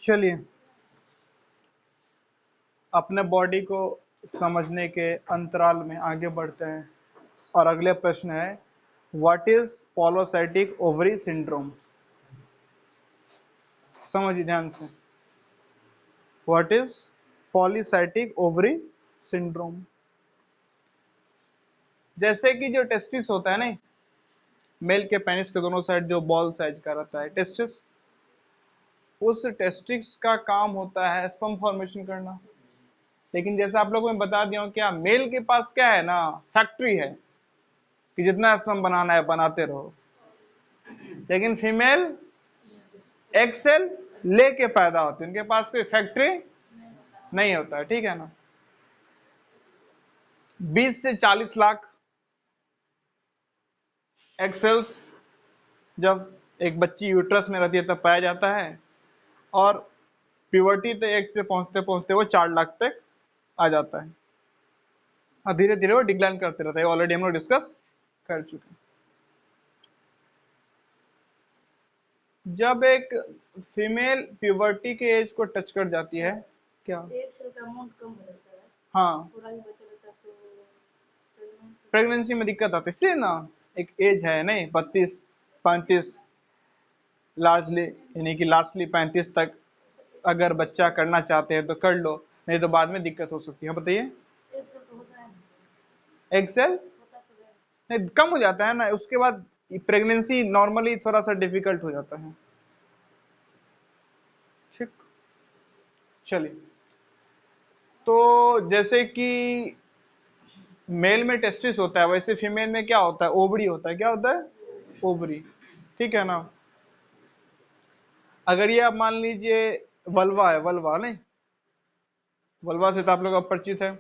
चलिए अपने बॉडी को समझने के अंतराल में आगे बढ़ते हैं और अगले प्रश्न है व्हाट इज पॉलीसाइटिक ओवरी सिंड्रोम। समझिए ध्यान से, व्हाट इज पॉलीसाइटिक ओवरी सिंड्रोम। जैसे कि जो टेस्टिस होता है ना, मेल के पेनिस के दोनों साइड जो बॉल साइज का रहता है टेस्टिस, उस टेस्टिस का काम होता है स्पर्म फॉर्मेशन करना। लेकिन जैसे आप लोगों ने बता दिया हूं, क्या मेल के पास क्या है ना, फैक्ट्री है कि जितना स्पर्म बनाना है बनाते रहो। लेकिन फीमेल एग सेल लेके पैदा होती है, उनके पास कोई फैक्ट्री नहीं होता है, ठीक है ना। 20 से 40 लाख एग सेल्स जब एक बच्ची यूट्रस में रहती है तब पाया जाता है, और प्यूबर्टी तक एक से पहुंचते पहुंचते वो 4 लाख तक आ जाता है, और धीरे धीरे वो डिक्लाइन करते रहता है। ऑलरेडी हम लोग डिस्कस कर चुके हैं। जब एक फीमेल प्यूबर्टी के एज को टच कर जाती है, क्या एक सेल का अमाउंट कम हो जाता है, हाँ थोड़ा ही बचा रहता है, तो प्रेगनेंसी में दिक्कत आती है। इसलिए ना एक एज है नहीं, 32-35 लार्जली, यानी कि लास्टली 35 तक अगर बच्चा करना चाहते हैं तो कर लो, नहीं तो बाद में दिक्कत हो सकती है। बताइए, एक सेल तो होता है, एक सेल होता तो है। नहीं कम हो जाता है ना, उसके बाद प्रेगनेंसी नॉर्मली थोड़ा सा डिफिकल्ट हो जाता है। ठीक, चलिए तो जैसे कि मेल में टेस्टिस होता है, वैसे फीमेल में क्या होता है, ओवरी होता है। क्या होता है? ओवरी, ठीक है ना। अगर ये आप मान लीजिए वल्वा है, वल्वा नहीं, वल्वा से तो आप लोग अब परिचित है।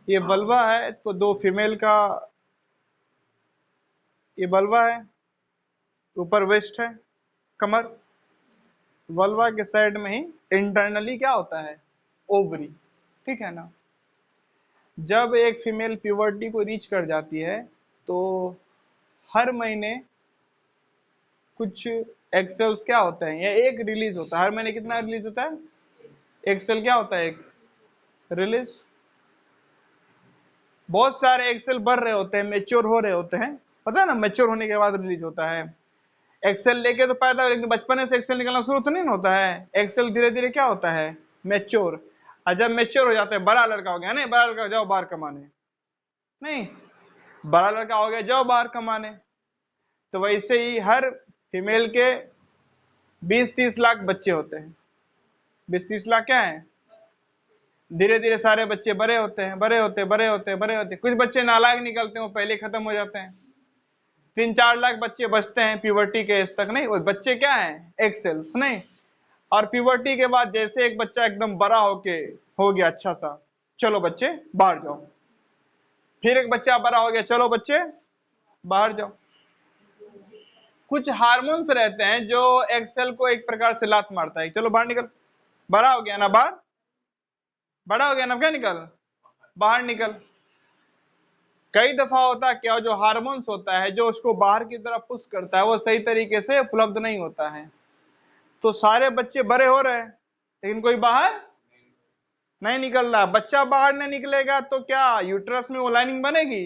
ये वल्वा है तो दो फीमेल का, ये वल्वा है, ऊपर वेस्ट है, कमर, वल्वा के साइड में ही इंटरनली क्या होता है, ओवरी, ठीक है ना। जब एक फीमेल प्यूबर्टी को रीच कर जाती है तो हर महीने कुछ एग सेल्स क्या होते हैं, या एक रिलीज होता है। हर महीने कितना रिलीज होता है, एग सेल क्या होता है, एक रिलीज। बहुत सारे एग सेल बढ़ रहे होते हैं, मेच्योर हो रहे होते हैं, पता है ना, मेच्योर होने के बाद रिलीज होता है। एक्सेल लेके तो पैदा, लेकिन बचपन से एक्सेल निकलना शुरू तो नहीं होता है। एक्सेल धीरे धीरे क्या होता है, मेच्योर। और जब मेच्योर हो जाता है, बड़ा लड़का हो गया, नहीं बड़ा लड़का जाओ बाहर कमाने, नहीं बड़ा लड़का हो गया जाओ बाहर कमाने। तो वैसे ही हर फीमेल के 20-30 लाख बच्चे होते हैं। 20-30 लाख क्या है, धीरे धीरे सारे बच्चे बड़े होते हैं, बड़े होते बड़े होते बड़े होते। कुछ बच्चे नालायक निकलते हैं, वो पहले खत्म हो जाते हैं। 3-4 लाख बच्चे बचते हैं प्यूबर्टी के एज तक, नहीं वो बच्चे क्या हैं, एक्सेल्स, नहीं। और प्यूबर्टी के बाद जैसे एक बच्चा एकदम बड़ा होके हो गया अच्छा सा, चलो बच्चे बाहर जाओ। फिर एक बच्चा बड़ा हो गया, चलो बच्चे बाहर जाओ। कुछ हार्मोन्स रहते हैं जो एक्सेल को एक प्रकार से लात मारता है, चलो बाहर निकल, बड़ा हो गया ना बाहर, बड़ा हो गया ना, क्या निकल बाहर निकल। कई दफा होता है क्या, जो हार्मोन्स होता है जो उसको बाहर की तरफ पुश करता है, वो सही तरीके से उपलब्ध नहीं होता है। तो सारे बच्चे बड़े हो रहे हैं लेकिन कोई बाहर नहीं निकल रहा। बच्चा बाहर नहीं निकलेगा तो क्या यूट्रस में वो लाइनिंग बनेगी,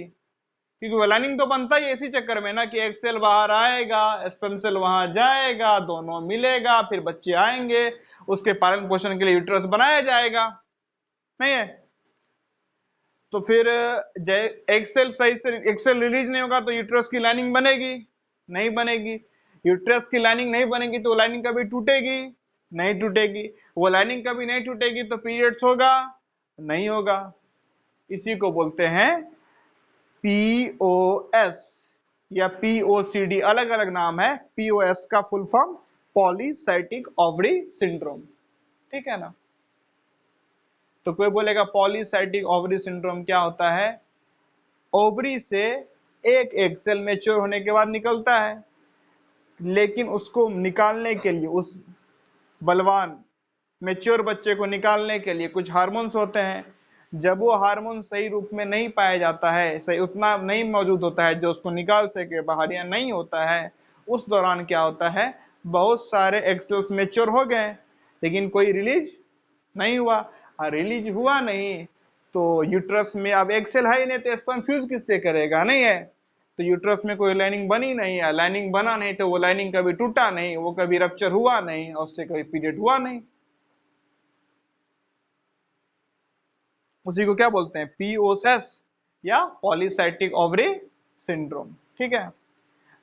क्योंकि वो लाइनिंग तो बनता ही इसी चक्कर में ना, कि एक सेल बाहर आएगा, स्पर्म सेल वहां जाएगा, दोनों मिलेगा, फिर बच्चे आएंगे, उसके पालन पोषण के लिए यूट्रस बनाया जाएगा, नहीं है। तो फिर एक सेल सही से, एक सेल रिलीज नहीं होगा तो यूट्रस की लाइनिंग बनेगी नहीं बनेगी। यूट्रस की लाइनिंग नहीं बनेगी तो लाइनिंग कभी टूटेगी नहीं टूटेगी। वो लाइनिंग कभी नहीं टूटेगी तो पीरियड्स होगा नहीं होगा। इसी को बोलते हैं पीओएस या पीओसीडी, अलग अलग नाम है। पीओएस का फुल फॉर्म पॉलीसाइटिक ओवरी सिंड्रोम, ठीक है ना। तो कोई बोलेगा पॉलीसाइटिक ओवरी सिंड्रोम क्या होता है, ओवरी से एक एग सेल मैच्योर होने के बाद निकलता है, लेकिन उसको निकालने के लिए, उस बलवान मैच्योर बच्चे को निकालने के लिए कुछ हार्मोन्स होते हैं। जब वो हार्मोन सही रूप में नहीं पाया जाता है, सही उतना नहीं मौजूद होता है जो उसको निकाल सके बाहर, या नहीं होता है, उस दौरान क्या होता है, बहुत सारे एक्सेल्स मेच्योर हो गए लेकिन कोई रिलीज नहीं हुआ। रिलीज हुआ नहीं तो यूट्रस में अब एक्सेल है ही नहीं तो स्पर्म फ्यूज किससे करेगा, नहीं है। तो यूट्रस में कोई लाइनिंग बनी नहीं है, लाइनिंग बना नहीं तो वो लाइनिंग कभी टूटा नहीं, वो कभी रप्चर हुआ नहीं और उससे कभी पीरियड हुआ नहीं। उसी को क्या बोलते हैं, पीओएस या पॉलीसाइटिक ओवरी सिंड्रोम। ठीक है।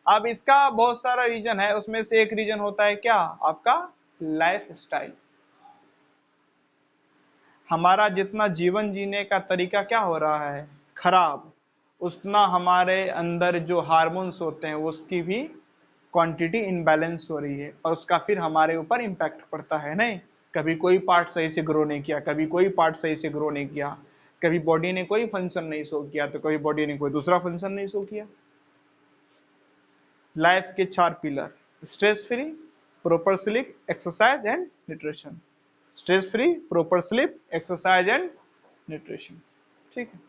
अब इसका बहुत सारा रीजन है, उसमें से एक रीजन होता है क्या, आपका लाइफ स्टाइल। हमारा जितना जीवन जीने का तरीका क्या हो रहा है खराब, उतना हमारे अंदर जो हार्मोन्स होते हैं उसकी भी क्वांटिटी इनबैलेंस हो रही है और उसका फिर हमारे ऊपर इम्पैक्ट पड़ता है। नहीं, कभी कोई पार्ट सही से ग्रो नहीं किया, कभी कोई पार्ट सही से ग्रो नहीं किया, कभी बॉडी ने कोई फंक्शन नहीं शो किया तो कभी बॉडी ने कोई दूसरा फंक्शन नहीं शो किया। लाइफ के 4 pillar, stress free, proper sleep, exercise and nutrition. Stress free, proper sleep, exercise and nutrition. ठीक है,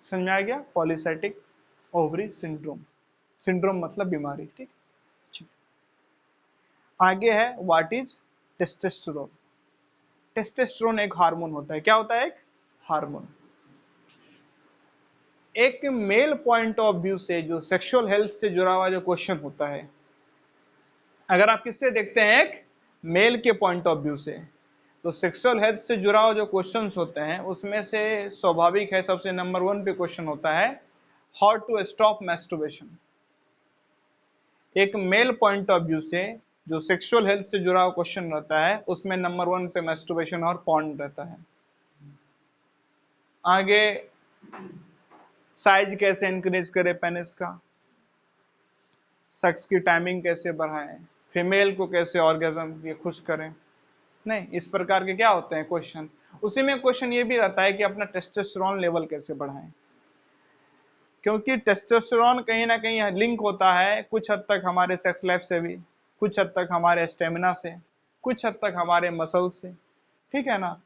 समझ में आ गया। पॉलीसाइटिक ओवरी सिंड्रोम, सिंड्रोम मतलब बीमारी। ठीक, आगे है व्हाट इज टेस्टोस्टेरोन। टेस्टोस्टेरोन एक हार्मोन होता है। क्या होता है, एक हार्मोन। एक मेल पॉइंट ऑफ व्यू से जो सेक्सुअल हेल्थ से जुड़ा हुआ जो क्वेश्चन होता है, अगर आप किससे देखते हैं, एक मेल के पॉइंट ऑफ व्यू से, तो सेक्सुअल हेल्थ से जुड़ा हुआ जो क्वेश्चंस होते हैं उसमें से स्वाभाविक है सबसे नंबर 1 पे क्वेश्चन होता है हाउ टू स्टॉप मैस्टरबेशन। एक मेल पॉइंट ऑफ व्यू से जो सेक्सुअल हेल्थ से जुड़ा हुआ क्वेश्चन रहता है उसमें नंबर 1 पे मैस्टरबेशन और पॉर्न रहता है। आगे साइज कैसे इंक्रीज करे पेनिस का, सेक्स की टाइमिंग कैसे बढ़ाएं, फीमेल को कैसे ऑर्गेज्म ये खुश करें, नहीं, इस प्रकार के क्या होते हैं क्वेश्चन। उसी में क्वेश्चन ये भी रहता है कि अपना टेस्टोस्टेरोन लेवल कैसे बढ़ाएं, क्योंकि टेस्टोस्टेरोन कहीं ना कहीं लिंक होता है कुछ हद तक हमारे सेक्स लाइफ से भी, कुछ हद तक हमारे स्टेमिना से, कुछ हद तक हमारे मसल्स से। ठीक है ना,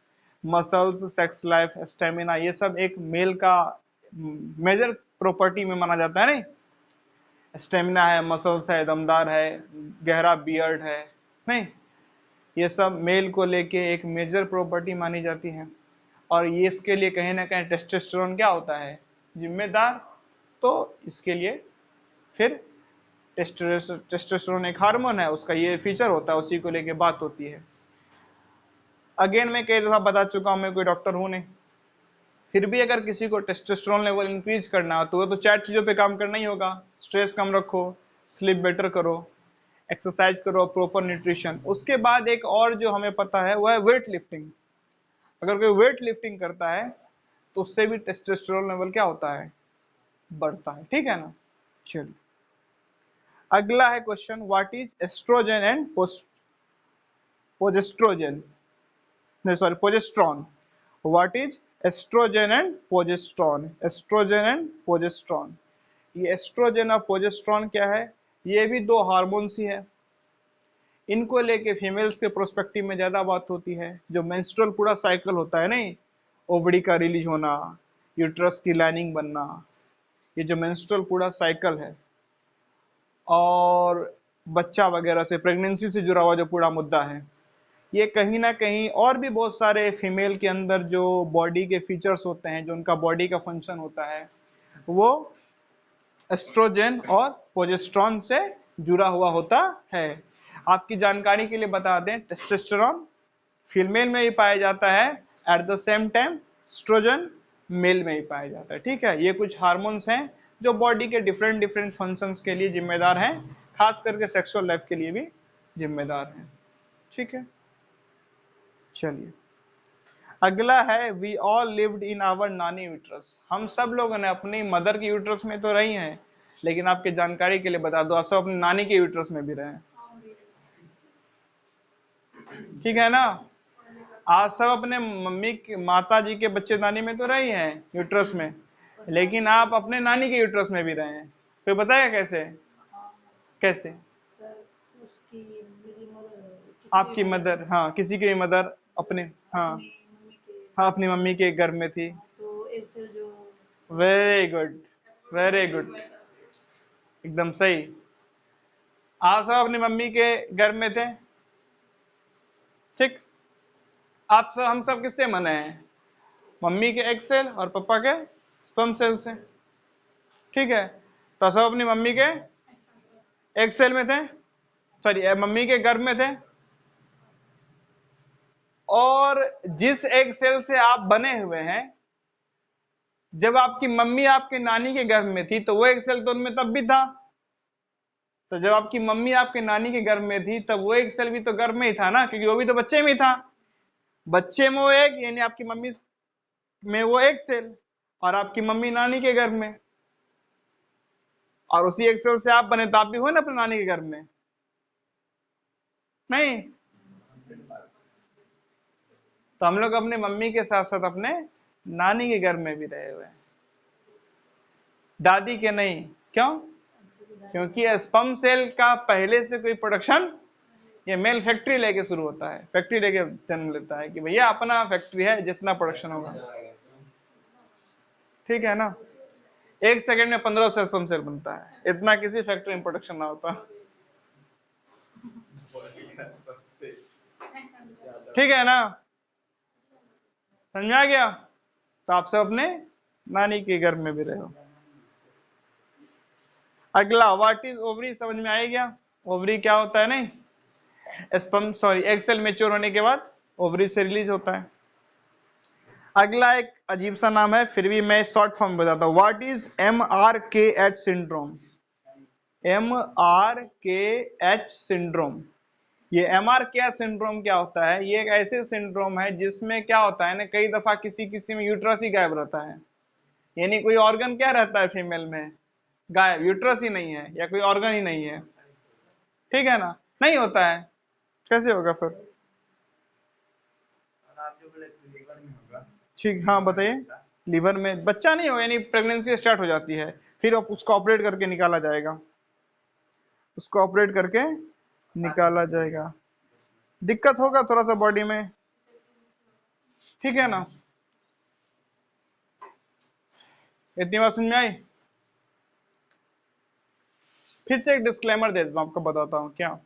मसल्स, सेक्स लाइफ, स्टेमिना, ये सब एक मेल का मेजर प्रॉपर्टी में माना जाता है। नहीं, स्टेमिना है, मसल्स है, दमदार है, गहरा बियर्ड है, नहीं, ये सब मेल को लेके एक मेजर प्रॉपर्टी मानी जाती है। और ये इसके लिए कहीं ना कहीं टेस्टोस्टेरोन क्या होता है, जिम्मेदार। तो इसके लिए फिर टेस्टोस्टेरोन एक हार्मोन है, उसका ये फीचर होता है, उसी को लेके बात होती है। अगेन मैं कई दफा बता चुका हूं, मैं कोई डॉक्टर हूं नहीं, फिर भी अगर किसी को टेस्टोस्टेरोन लेवल इंक्रीज करना हो तो वो तो 4 चीजों पे काम करना ही होगा। स्ट्रेस कम रखो, स्लीप बेटर करो, एक्सरसाइज करो, प्रॉपर न्यूट्रिशन। उसके बाद एक और जो हमें पता है वो है वेट लिफ्टिंग। अगर कोई वेट लिफ्टिंग करता है तो उससे भी टेस्टोस्टेरोन लेवल क्या होता है, बढ़ता है। ठीक है ना। चलिए अगला है question, what is estrogen and progestrogen, नहीं sorry progesterone. What is estrogen and progesterone, estrogen and progesterone. ये एस्ट्रोजन और प्रोजेस्ट्रॉन क्या है, ये भी 2 हार्मोन्स ही है। इनको लेके फीमेल्स के प्रोस्पेक्टिव में ज्यादा बात होती है। जो मेंस्ट्रुअल पूरा साइकिल होता है, नहीं, ओवरी का रिलीज होना, यूट्रस की लाइनिंग बनना, ये जो मेंस्ट्रुअल पूरा साइकिल है, और बच्चा वगैरह से, प्रेगनेंसी से जुड़ा हुआ जो पूरा मुद्दा है, ये कहीं ना कहीं और भी बहुत सारे फीमेल के अंदर जो बॉडी के फीचर्स होते हैं, जो उनका बॉडी का फंक्शन होता है, वो एस्ट्रोजन और प्रोजेस्टेरोन से जुड़ा हुआ होता है। आपकी जानकारी के लिए बता दें, टेस्टोस्टेरोन फीमेल में ही पाया जाता है, at the same time oestrogen male में ही पाया जाता है। ठीक है, ये कुछ हार्मोन्स हैं जो बॉडी के डिफरेंट डिफरेंट फंक्शंस के लिए जिम्मेदार हैं, खास करके सेक्सुअल लाइफ के लिए भी जिम्मेदार हैं। ठीक है, चलिए अगला है, we all lived in our नानी यूट्रस। हम सब लोगों ने अपनी मदर की यूट्रस में तो रही हैं, लेकिन आपके जानकारी के लिए बता दो, आप सब अपनी नानी के यूट्रस में भी रहे हैं। ठीक है ना, आप सब अपने मम्मी की, माता जी के बच्चे दानी में तो रही हैं यूट्रस में, लेकिन आप अपने नानी के यूट्रस में भी रहे हैं। कोई बताएगा कैसे, कैसे? सर उसकी मेरी मदर, आपकी मदर, हाँ, किसी की मदर अपने, हाँ अपनी मम्मी के, हाँ, अपनी मम्मी के घर में थी। तो एक्सेल जो, वेरी गुड, वेरी गुड, एकदम सही। आप सब अपनी मम्मी के गर्भ में थे, ठीक। आप सब, हम सब किससे बने हैं? मम्मी के एग सेल और पापा के स्पर्म सेल से, ठीक है। तो सब अपनी मम्मी के एग सेल में थे, सॉरी मम्मी के गर्भ में थे। और जिस एग सेल से आप बने हुए हैं, जब आपकी मम्मी आपके नानी के गर्भ में थी तो वो एग सेल तो उनमें तब भी था। तो जब आपकी मम्मी आपके नानी के गर्भ में थी तब वो एग सेल भी तो गर्भ में ही था ना, क्योंकि वो भी तो बच्चे में ही था। बच्चे में वो एग, यानी आपकी मम्मी में वो एग सेल, और आपकी मम्मी नानी के गर्भ में, और उसी एग सेल से आप बने, तो आप भी हो ना अपने नानी के गर्भ में, नहीं? तो हम लोग अपने मम्मी के साथ साथ अपने नानी के घर में भी रहे हुए हैं, दादी के नहीं। क्यों? क्योंकि स्पर्म सेल का पहले से कोई प्रोडक्शन, ये मेल फैक्ट्री लेके शुरू होता है, फैक्ट्री लेके जन्म लेता है कि भैया अपना फैक्ट्री है, जितना प्रोडक्शन होगा, ठीक है ना। 1 सेकंड में 1500 स्पर्म सेल बनता है, इतना किसी फैक्ट्री में प्रोडक्शन ना होता, ठीक है ना। समझ में आ गया? तो आप सब अपने नानी के घर में भी रहे हो। अगला, व्हाट इज ओवरी, समझ में आ गया? ओवरी क्या होता है? नहीं, sperm sorry egg cell mature होने के बाद ओवरी से रिलीज होता है। अगला एक अजीब सा नाम है, फिर भी मैं शॉर्ट फॉर्म बताता हूँ। What is MRKH syndrome? MRKH syndrome, ये MRKH सिंड्रोम क्या होता है? ये एक ऐसे सिंड्रोम है जिसमें क्या होता है ना, कई दफा किसी किसी में यूट्रस ही गायब रहता है, यानी कोई ऑर्गन क्या रहता है फीमेल में गायब, यूट्रस ही नहीं है या कोई ऑर्गन ही नहीं है, ठीक है ना। नहीं होता है, कैसे होगा फिर? ठीक, हाँ बताइए। लीवर में बच्चा नहीं होगा, यानी प्रेगनेंसी स्टार्ट हो जाती है, फिर उसको ऑपरेट करके निकाला जाएगा, उसको ऑपरेट करके निकाला जाएगा। दिक्कत होगा थोड़ा सा बॉडी में, ठीक है ना। इतनी बात समझ में आई? फिर से एक डिस्क्लेमर दे देता हूं, आपको बताता हूं क्या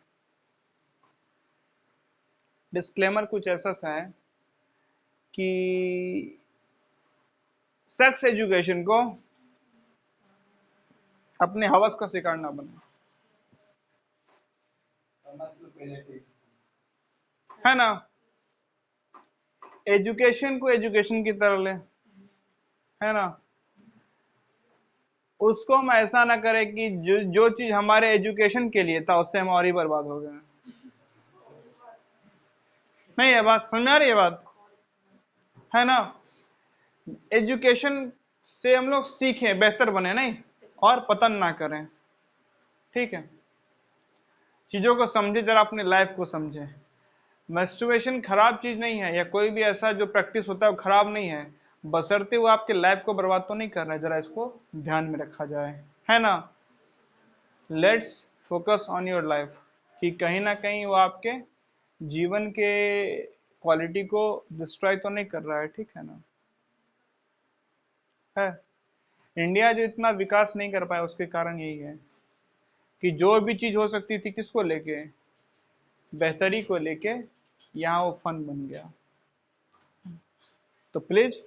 डिस्क्लेमर। कुछ ऐसा सा है कि सेक्स एजुकेशन को अपने हवस का शिकार ना बने, है ना। एजुकेशन को एजुकेशन की तरह ले, है ना। उसको हम ऐसा ना करें कि जो चीज हमारे एजुकेशन के लिए था उससे हम और ही बर्बाद हो गए। नहीं, ये बात समझ में आ रही है? बात है ना। एजुकेशन से हम लोग सीखें, बेहतर बने, नहीं और पतन ना करें, ठीक है। चीजों को समझे, जरा अपने लाइफ को समझे। मैस्टरबेशन खराब चीज नहीं है, या कोई भी ऐसा जो प्रैक्टिस होता है वो खराब नहीं है, बशर्ते वो आपके लाइफ को बर्बाद तो नहीं कर रहा है, जरा इसको ध्यान में रखा जाए, है ना। Let's focus on your life, कि कहीं ना कहीं वो आपके जीवन के क्वालिटी को डिस्ट्रॉय तो नहीं कर रहा है, ठीक है ना। है, इंडिया जो इतना विकास नहीं कर पाया उसके कारण यही है कि जो भी चीज हो सकती थी किसको लेके, बेहतरी को लेके, यहाँ वो फन बन गया। तो प्लीज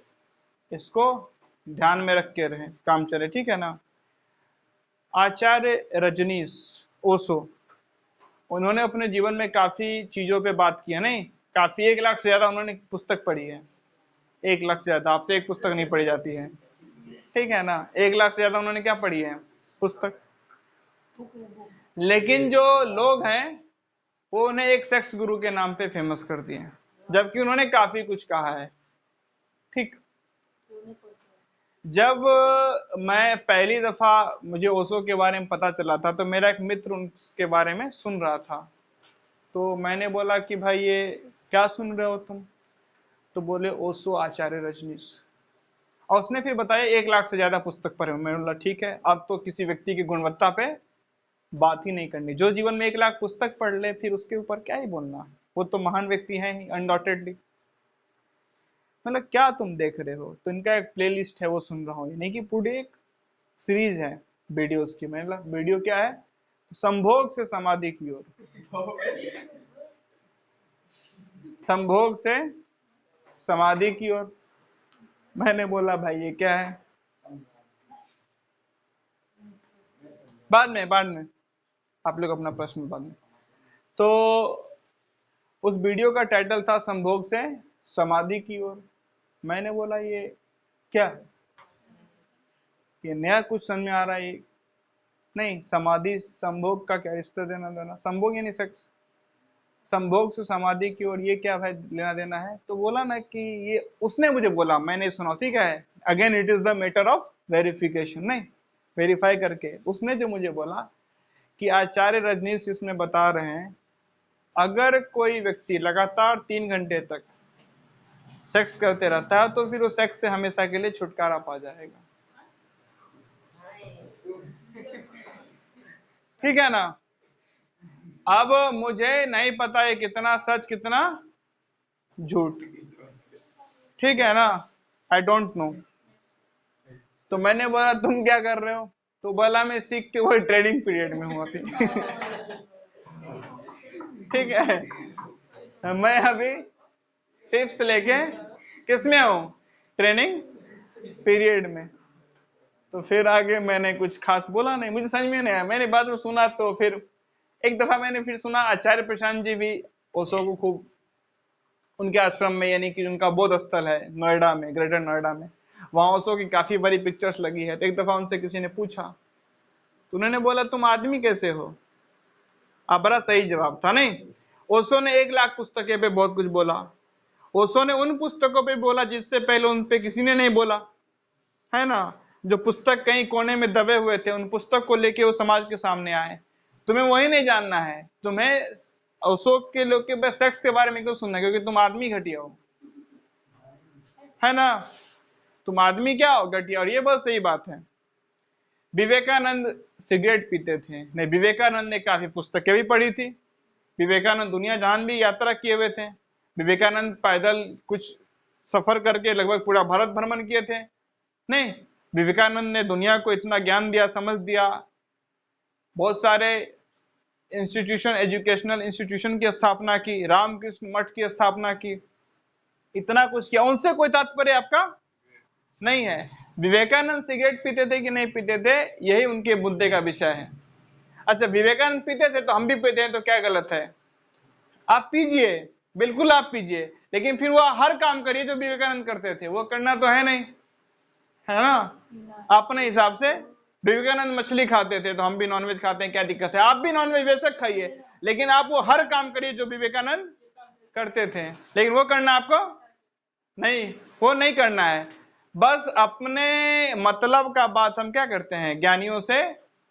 इसको ध्यान में रख के रहें, काम चले, ठीक है ना। आचार्य रजनीश ओशो, उन्होंने अपने जीवन में काफी चीजों पे बात की है, नहीं काफी, 1 लाख से ज्यादा उन्होंने पुस्तक पढ़ी है। 1 लाख से ज्यादा, आपसे एक पुस्तक नहीं पढ़ी जाती है, ठीक है ना। 1 लाख से ज्यादा उन्होंने क्या पढ़ी है? पुस्तक। लेकिन जो लोग हैं वो उन्हें एक सेक्स गुरु के नाम पे फेमस कर दिए हैं, जबकि उन्होंने काफी कुछ कहा है, ठीक। जब मैं पहली दफा मुझे ओशो के बारे में पता चला था तो मेरा एक मित्र उनके बारे में सुन रहा था, तो मैंने बोला कि भाई ये क्या सुन रहे हो तुम? तो बोले ओशो आचार्य रजनीश, और उसने फिर बताया 1 लाख से ज्यादा पुस्तक पढ़े। मैंने बोला ठीक है, अब तो किसी व्यक्ति की गुणवत्ता पे बात ही नहीं करनी, जो जीवन में 1 लाख पुस्तक पढ़ ले फिर उसके ऊपर क्या ही बोलना, वो तो महान व्यक्ति है ही अनडाउटेडली। मतलब क्या तुम देख रहे हो? तो इनका एक प्लेलिस्ट है वो सुन रहा हूँ, यानी कि पूरी एक सीरीज है वीडियोस की। मतलब वीडियो क्या है, संभोग से समाधि की ओर, संभोग से समाधि की ओर। मैंने बोला भाई ये क्या है? बाद में आप लोग अपना प्रश्न बाद में। तो उस वीडियो का टाइटल था संभोग से समाधि की ओर। मैंने बोला ये क्या, ये नया कुछ समझ में आ रहा है। ये नहीं, समाधि संभोग का क्या रिश्ता देना देना? संभोग यानी सेक्स, संभोग से समाधि की ओर ये क्या भाई लेना देना है? तो बोला ना कि ये उसने मुझे बोला, मैंने सुना, ठीक है। Again it is the matter of verification, नहीं वेरीफाई करके। उसने जो मुझे बोला कि आचार्य रजनीश इसमें बता रहे हैं, अगर कोई व्यक्ति लगातार 3 घंटे तक सेक्स करते रहता है तो फिर वो सेक्स से हमेशा के लिए छुटकारा पा जाएगा। ठीक है ना? अब मुझे नहीं पता है कितना सच कितना झूठ, ठीक है ना? I don't know. तो मैंने बोला तुम क्या कर रहे हो? तो बोला मैं सीख के वो ट्रेडिंग पीरियड में हुआ थी। ठीक है, मैं अभी टिप्स लेके किसमें हूँ? ट्रेनिंग पीरियड में। तो फिर आगे मैंने कुछ खास बोला नहीं, मुझे समझ में नहीं आया। मैंने बाद में सुना तो फिर एक दफा मैंने फिर सुना, आचार्य प्रशांत जी भी ओशो को खूब उनके आश्रम में, यानी कि उनका बोध स्थल है नोएडा में, ग्रेटर नोएडा में, वहां ओशो की काफी बड़ी पिक्चर्स लगी है। तो एक दफा उनसे किसी ने पूछा, तो उन्होंने बोला तुम आदमी कैसे हो? आप, बड़ा सही जवाब था नहीं? ओशो ने 1 लाख पुस्तकें पे बहुत कुछ बोला। ओशो ने उन पुस्तकों पे बोला जिससे पहले उन पे किसी ने नहीं बोला, है ना? जो पुस्तक कहीं कोने में दबे हुए थे, उन पुस्तक को लेके वो समाज के सामने आए। तुम्हें वही नहीं जानना है, तुम्हें अशोक के लोग के बस सेक्स के बारे में क्यों सुनना है? क्योंकि तुम आदमी घटिया हो, है ना? तुम आदमी क्या हो? घटिया। और ये बहुत सही बात है। विवेकानंद सिगरेट पीते थे नहीं, विवेकानंद ने काफी पुस्तकें भी पढ़ी थी। विवेकानंद दुनिया जहान भी यात्रा किए हुए थे। विवेकानंद पैदल कुछ सफर करके लगभग पूरा भारत भ्रमण किए थे। नहीं, विवेकानंद ने दुनिया को इतना ज्ञान दिया, समझ दिया, बहुत सारे इंस्टीट्यूशन, एजुकेशनल इंस्टीट्यूशन की स्थापना की, रामकृष्ण मठ की स्थापना की, इतना कुछ किया। उनसे कोई तात्पर्य आपका नहीं है। विवेकानंद सिगरेट पीते थे कि नहीं पीते थे, यही उनके मुद्दे का विषय है। अच्छा, विवेकानंद पीते थे तो हम भी पीते हैं, तो क्या गलत है? आप पीजिए, बिल्कुल आप पीजिए, लेकिन फिर वो हर काम करिए जो विवेकानंद करते थे। वो करना तो है नहीं, है ना? अपने हिसाब से। विवेकानंद मछली खाते थे तो हम भी नॉनवेज खाते हैं, क्या दिक्कत है? आप भी नॉनवेज बेशक खाइए, लेकिन आप वो हर काम करिए जो विवेकानंद करते थे। लेकिन वो करना आपको नहीं, वो नहीं करना है। बस अपने मतलब का बात हम क्या करते हैं, ज्ञानियों से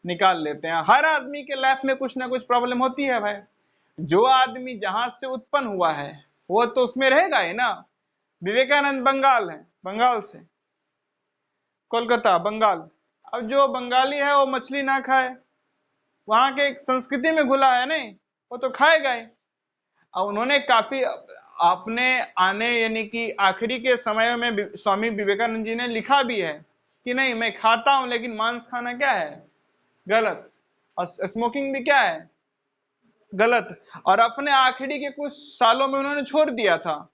निकाल लेते हैं। हर आदमी के लाइफ में कुछ ना कुछ प्रॉब्लम होती है भाई। जो आदमी जहां से उत्पन्न हुआ है वो तो उसमें रहेगा ही ना। विवेकानंद बंगाल है, बंगाल से, कोलकाता, बंगाल। अब जो बंगाली है वो मछली ना खाए, वहां के संस्कृति में घुला है नहीं, वो तो खाएगा ही। अब उन्होंने काफी अपने आने यानी कि आखिरी के समय में स्वामी विवेकानंद जी ने लिखा भी है कि नहीं, मैं खाता हूं लेकिन मांस खाना क्या है? गलत। और स्मोकिंग भी क्या है? गलत। और अपने आखिरी के कुछ सालों में उन्होंने छोड़ दिया था,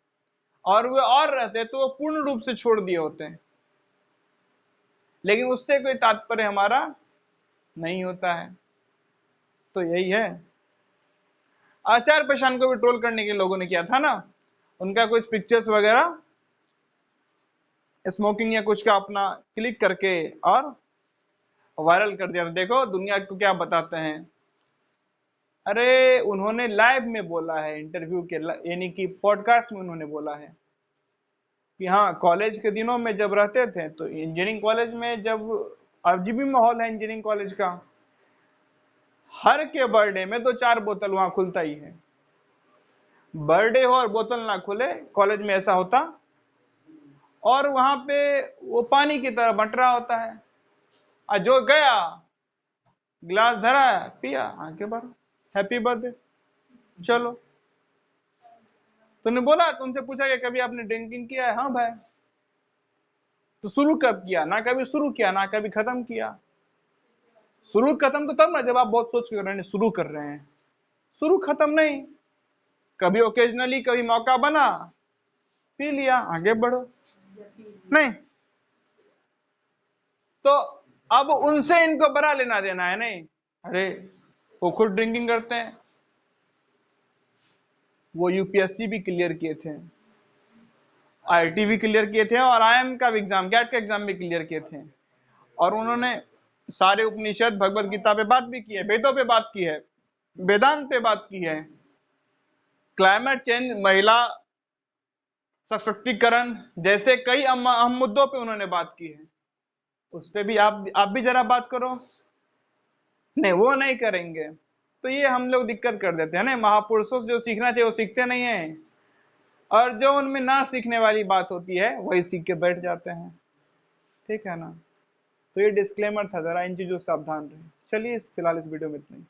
और वे और रहते तो वो पूर्ण रूप से छोड़ दिए होते हैं। लेकिन उससे कोई तात्पर्य हमारा नहीं होता है। तो यही है। आचार्य प्रशांत को भी ट्रोल करने के लोगों ने किया था ना, उनका कुछ पिक्चर्स वगैरह स्मोकिंग या कुछ का अपना क्लिक करके और वायरल कर दिया था। देखो दुनिया को क्या बताते हैं। अरे उन्होंने लाइव में बोला है, इंटरव्यू के यानी कि पॉडकास्ट में उन्होंने बोला है कि हाँ, कॉलेज के दिनों में जब रहते थे तो इंजीनियरिंग कॉलेज में, जब अजीब माहौल है इंजीनियरिंग कॉलेज का, हर के बर्थडे में 2-4 बोतल वहां खुलता ही है। बर्थडे हो और बोतल ना खुले, कॉलेज में ऐसा होता। और वहां पे वो पानी की तरह बंट रहा होता है। और जो गया, गिलास धरा, पिया, आगे बढ़ो, हैप्पी बर्थडे, चलो। तुमने बोला, तुमसे पूछा कि कभी आपने ड्रिंकिंग किया है? हाँ भाई। तो शुरू कब किया? ना कभी शुरू किया ना कभी खत्म किया। शुरू खत्म तो तब ना जब आप बहुत सोच कर रहे हैं, शुरू कर रहे हैं, शुरू खत्म नहीं, कभी ओकेजनली कभी मौका बना पी लिया, आगे बढ़ो। नहीं तो अब उनसे इनको बड़ा लेना देना है नहीं। अरे वो खुद ड्रिंकिंग करते हैं, वो यूपीएससी भी क्लियर किए थे, आईआईटी भी क्लियर किए थे, और आईएम का भी एग्जाम, गैट का एग्जाम भी क्लियर किए थे, और उन्होंने सारे उपनिषद भगवत गीता पे बात भी की है, वेदों पे बात की है, वेदांत पे बात की है, क्लाइमेट चेंज, महिला सशक्तिकरण जैसे कई अहम मुद्दों पे उन्होंने बात की है। उस पे भी आप भी जरा बात करो। नहीं, वो नहीं करेंगे, तो ये हम लोग दिक्कत कर देते हैं ना। महापुरुषों से जो सीखना चाहिए वो सीखते नहीं है, और जो उनमें ना सीखने वाली बात होती है वही सीख के बैठ जाते हैं। ठीक है ना। तो ये डिस्क्लेमर था, जरा इन चीजों से सावधान रहे। चलिए फिलहाल इस वीडियो में इतना ही।